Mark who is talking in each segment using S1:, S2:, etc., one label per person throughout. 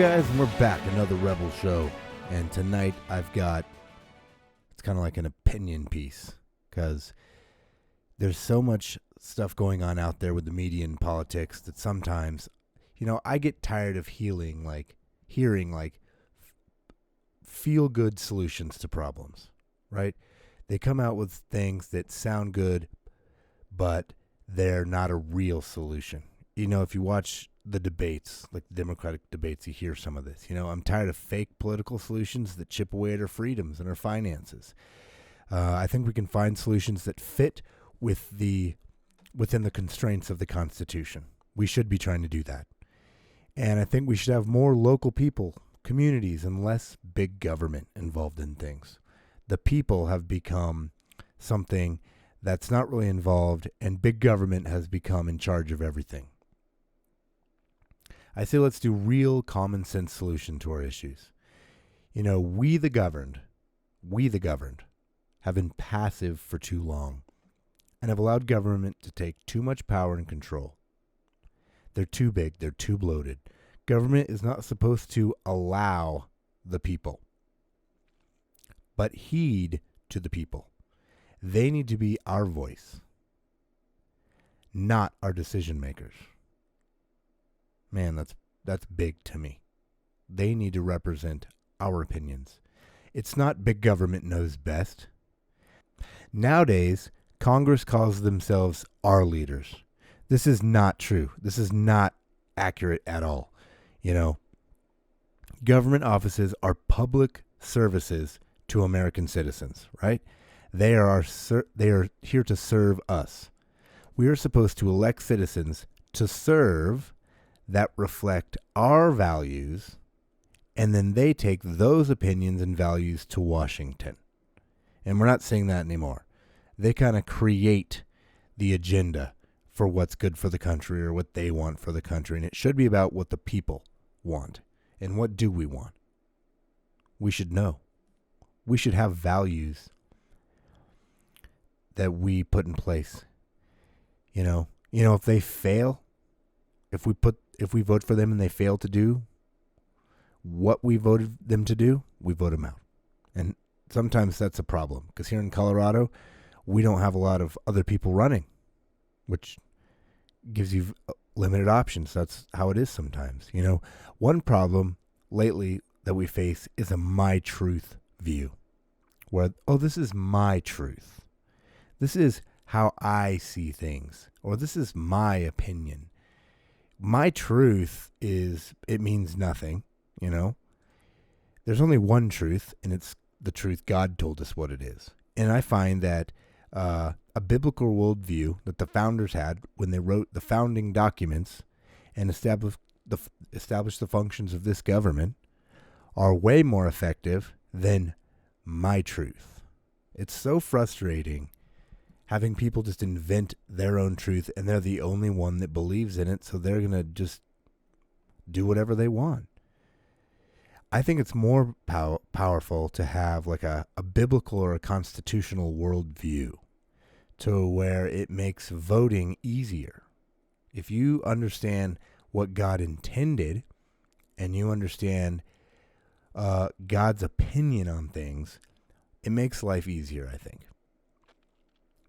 S1: guys, and we're back, another Rebel show. And tonight I've got, it's kind of like an opinion piece, because there's so much stuff going on out there with the media and politics that sometimes, I get tired of hearing feel-good solutions to problems, right? They come out with things that sound good, but they're not a real solution. If you watch the debates, like the Democratic debates, you hear some of this. I'm tired of fake political solutions that chip away at our freedoms and our finances. I think we can find solutions that fit within the constraints of the Constitution. We should be trying to do that. And I think we should have more local people, communities, and less big government involved in things. The people have become something that's not really involved, and big government has become in charge of everything. I say let's do real common sense solution to our issues. We the governed, have been passive for too long and have allowed government to take too much power and control. They're too big, they're too bloated. Government is not supposed to allow the people, but heed to the people. They need to be our voice, not our decision makers. Man, that's big to me. They need to represent our opinions. It's not big government knows best. Nowadays, Congress calls themselves our leaders. This is not true. This is not accurate at all. Government offices are public services to American citizens, right? They are here to serve us. We are supposed to elect citizens to serve that reflect our values, and then they take those opinions and values to Washington. And we're not saying that anymore. They kind of create the agenda for what's good for the country or what they want for the country, and it should be about what the people want. And what do we want? We should know. We should have values that we put in place. If they fail, if we vote for them and they fail to do what we voted them to do, we vote them out. And sometimes that's a problem, because here in Colorado, we don't have a lot of other people running, which gives you limited options. That's how it is sometimes. One problem lately that we face is a my truth view, where, this is my truth. This is how I see things, or this is my opinion. My truth it means nothing, There's only one truth, and it's the truth God told us what it is. And I find that a biblical worldview that the founders had when they wrote the founding documents and established the functions of this government are way more effective than my truth. It's so frustrating having people just invent their own truth, and they're the only one that believes in it, so they're going to just do whatever they want. I think it's more powerful to have like a biblical or a constitutional worldview, to where it makes voting easier. If you understand what God intended and you understand God's opinion on things, it makes life easier, I think.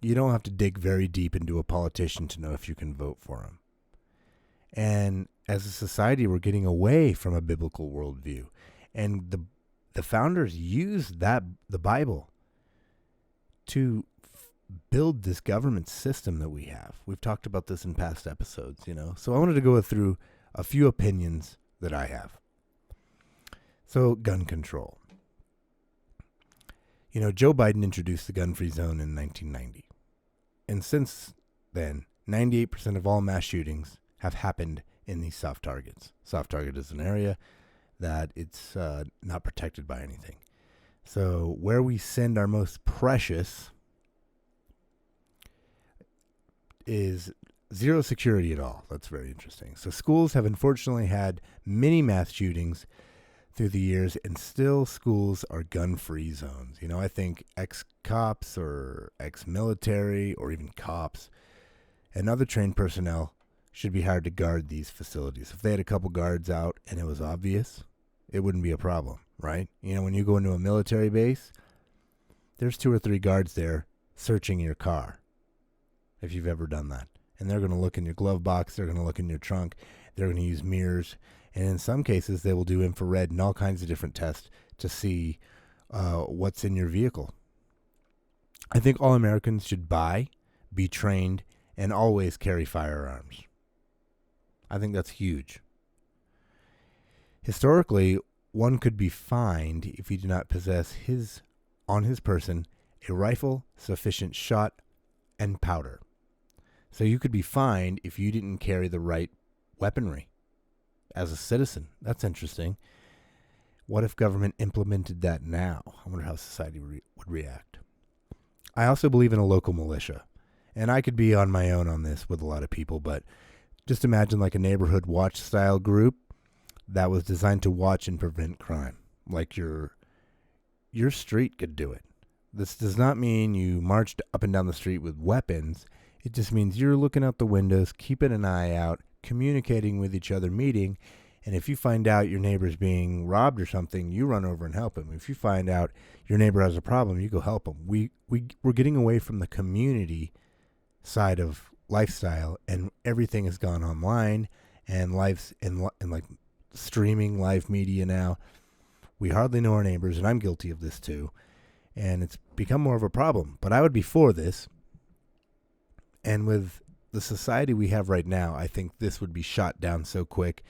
S1: You don't have to dig very deep into a politician to know if you can vote for him. And as a society, we're getting away from a biblical worldview. And the founders used the Bible to build this government system that we have. We've talked about this in past episodes, So I wanted to go through a few opinions that I have. So, gun control. Joe Biden introduced the gun-free zone in 1990. And since then, 98% of all mass shootings have happened in these soft targets. Soft target is an area that it's not protected by anything. So where we send our most precious is zero security at all. That's very interesting. So schools have unfortunately had many mass shootings through the years, and still schools are gun-free zones. I think ex-cops or ex-military or even cops and other trained personnel should be hired to guard these facilities. If they had a couple guards out and it was obvious, it wouldn't be a problem, right? You know, when you go into a military base, there's 2 or 3 guards there searching your car, if you've ever done that. And they're going to look in your glove box, they're going to look in your trunk, they're going to use mirrors, and in some cases they will do infrared and all kinds of different tests to see what's in your vehicle. I think all Americans should buy, be trained, and always carry firearms. I think that's huge. Historically, one could be fined if he did not possess on his person a rifle, sufficient shot, and powder. So you could be fined if you didn't carry the right weaponry as a citizen. That's interesting. What if government implemented that now? I wonder how society would react. I also believe in a local militia. And I could be on my own on this with a lot of people, but just imagine like a neighborhood watch style group that was designed to watch and prevent crime. Like your street could do it. This does not mean you marched up and down the street with weapons. It just means you're looking out the windows, keeping an eye out, communicating with each other, meeting. And if you find out your neighbor's being robbed or something, you run over and help him. If you find out your neighbor has a problem, you go help him. We're getting away from the community side of lifestyle, and everything has gone online, and life's in like streaming live media now. We hardly know our neighbors, and I'm guilty of this too. And it's become more of a problem. But I would be for this. And with the society we have right now, I think this would be shot down so quick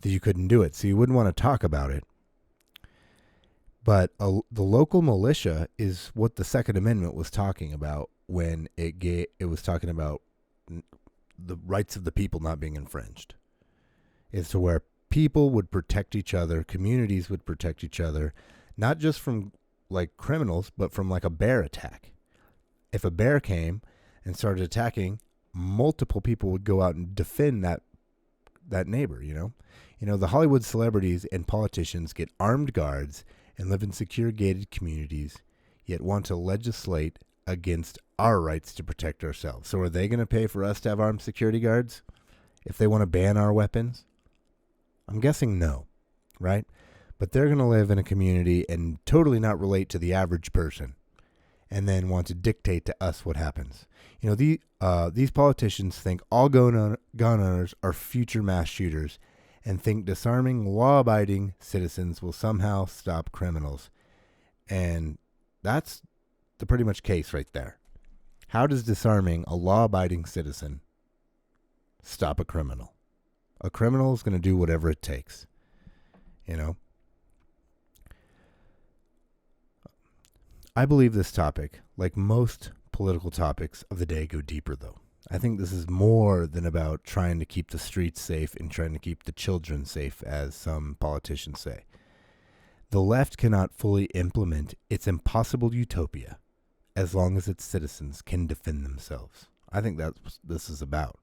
S1: that you couldn't do it. So you wouldn't want to talk about it. But the local militia is what the Second Amendment was talking about when it was talking about the rights of the people not being infringed. It's to where people would protect each other, communities would protect each other, not just from like criminals, but from like a bear attack. If a bear came and started attacking, multiple people would go out and defend that neighbor, you know? You know, the Hollywood celebrities and politicians get armed guards and live in secure gated communities, yet want to legislate against our rights to protect ourselves. So are they going to pay for us to have armed security guards if they want to ban our weapons? I'm guessing no, right? But they're going to live in a community and totally not relate to the average person and then want to dictate to us what happens. You know, these politicians think all gun owners are future mass shooters and think disarming law-abiding citizens will somehow stop criminals. And that's the pretty much case right there. How does disarming a law-abiding citizen stop a criminal? A criminal is going to do whatever it takes, you know? I believe this topic, like most political topics of the day, go deeper, though. I think this is more than about trying to keep the streets safe and trying to keep the children safe, as some politicians say. The left cannot fully implement its impossible utopia as long as its citizens can defend themselves. I think that's what this is about.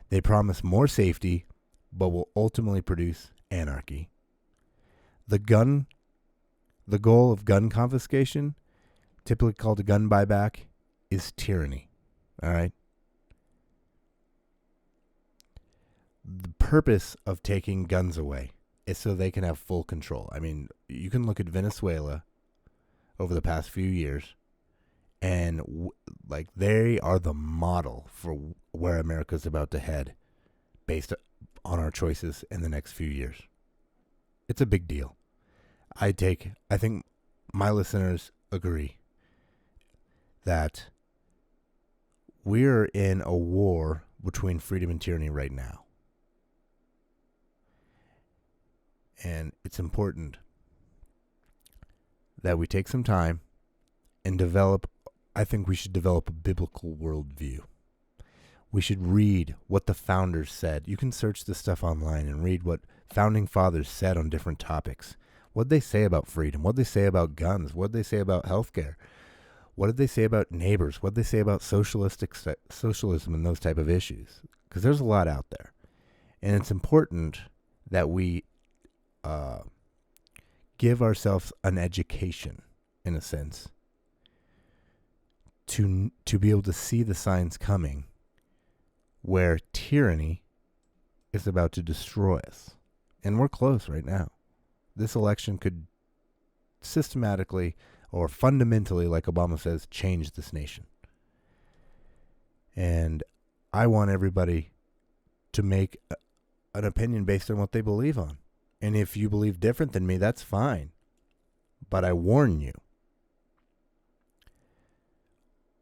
S1: They promise more safety, but will ultimately produce anarchy. The goal of gun confiscation, typically called a gun buyback, is tyranny. All right? The purpose of taking guns away is so they can have full control. I mean, you can look at Venezuela over the past few years, and like they are the model for where America's about to head based on our choices in the next few years. It's a big deal. I think my listeners agree that we're in a war between freedom and tyranny right now. And it's important that we take some time and I think we should develop a biblical worldview. We should read what the founders said. You can search this stuff online and read what founding fathers said on different topics. What did they say about freedom? What did they say about guns? What did they say about healthcare? What did they say about neighbors? What did they say about socialism and those type of issues? Because there's a lot out there. And it's important that we give ourselves an education, in a sense, to be able to see the signs coming where tyranny is about to destroy us. And we're close right now. This election could systematically or fundamentally, like Obama says, change this nation. And I want everybody to make an opinion based on what they believe on. And if you believe different than me, that's fine. But I warn you,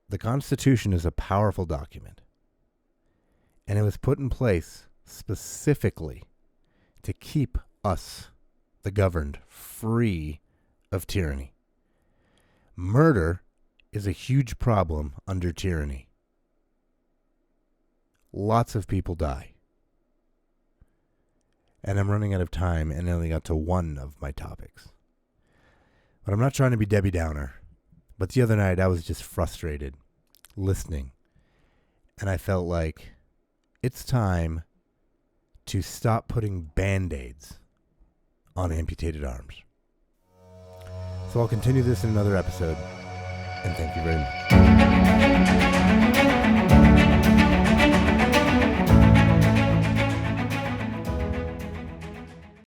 S1: the Constitution is a powerful document. And it was put in place specifically to keep us, the governed, free of tyranny. Murder is a huge problem under tyranny. Lots of people die. And I'm running out of time and I only got to one of my topics. But I'm not trying to be Debbie Downer. But the other night I was just frustrated listening. And I felt like it's time to stop putting Band-Aids on amputated arms. So I'll continue this in another episode. And thank you very much.